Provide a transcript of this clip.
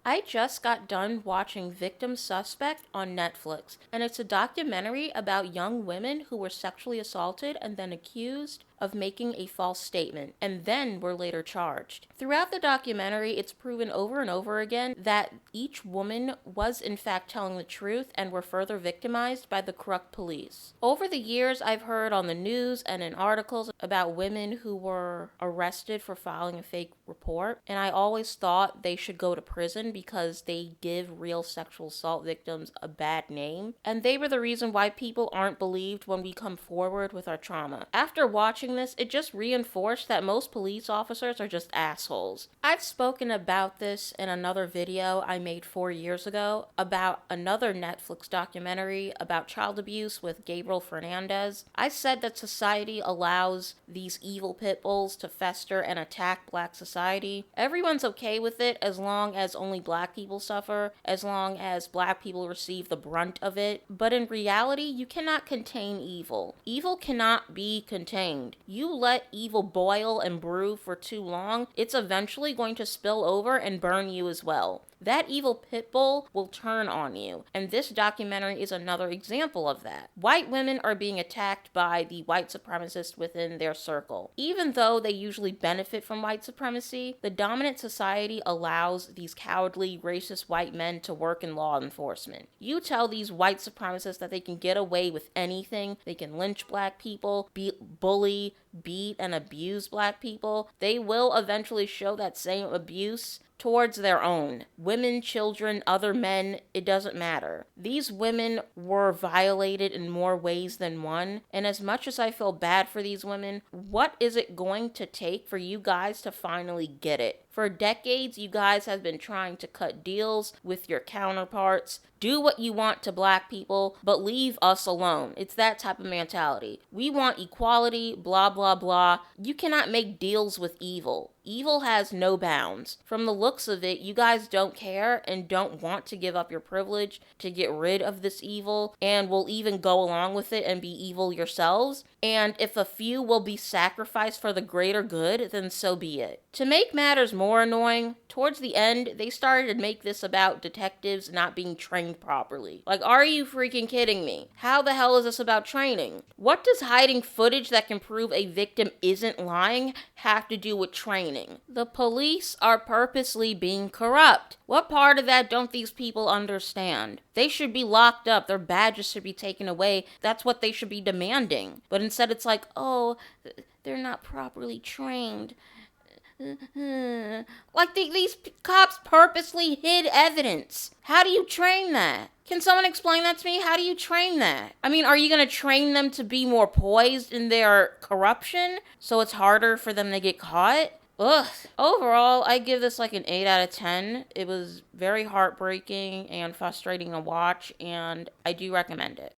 I just got done watching Victim Suspect on Netflix, and it's a documentary about young women who were sexually assaulted and then accused of making a false statement, and then were later charged. Throughout the documentary, it's proven over and over again that each woman was in fact telling the truth and were further victimized by the corrupt police. Over the years, I've heard on the news and in articles about women who were arrested for filing a fake report, and I always thought they should go to prison because they give real sexual assault victims a bad name, and they were the reason why people aren't believed when we come forward with our trauma. After watching this, it just reinforced that most police officers are just assholes. I've spoken about this in another video I made 4 years ago about another Netflix documentary about child abuse with Gabriel Fernandez. I said that society allows these evil pit bulls to fester and attack Black society. Everyone's okay with it as long as only Black people suffer, as long as Black people receive the brunt of it. But in reality, you cannot contain evil. Evil cannot be contained. You let evil boil and brew for too long, it's eventually going to spill over and burn you as well. That evil pit bull will turn on you, and this documentary is another example of that. White women are being attacked by the white supremacists within their circle. Even though they usually benefit from white supremacy, the dominant society allows these cowardly, racist white men to work in law enforcement. You tell these white supremacists that they can get away with anything, they can lynch Black people, bully, beat, and abuse Black people, they will eventually show that same abuse towards their own. Women, children, other men, it doesn't matter. These women were violated in more ways than one, and as much as I feel bad for these women, what is it going to take for you guys to finally get it? For decades, you guys have been trying to cut deals with your counterparts. Do what you want to Black people, but leave us alone. It's that type of mentality. We want equality, blah, blah, blah. You cannot make deals with evil. Evil has no bounds. From the looks of it, you guys don't care and don't want to give up your privilege to get rid of this evil, and will even go along with it and be evil yourselves. And if a few will be sacrificed for the greater good, then so be it. To make matters more annoying, towards the end, they started to make this about detectives not being trained properly. Like, are you freaking kidding me? How the hell is this about training? What does hiding footage that can prove a victim isn't lying have to do with training? The police are purposely being corrupt. What part of that don't these people understand? They should be locked up. Their badges should be taken away. That's what they should be demanding. But instead it's like, oh, they're not properly trained. Like these cops purposely hid evidence. How do you train that? Can someone explain that to me? How do you train that? I mean, are you going to train them to be more poised in their corruption so it's harder for them to get caught? Ugh. Overall, I give this like an 8 out of 10. It was very heartbreaking and frustrating to watch, and I do recommend it.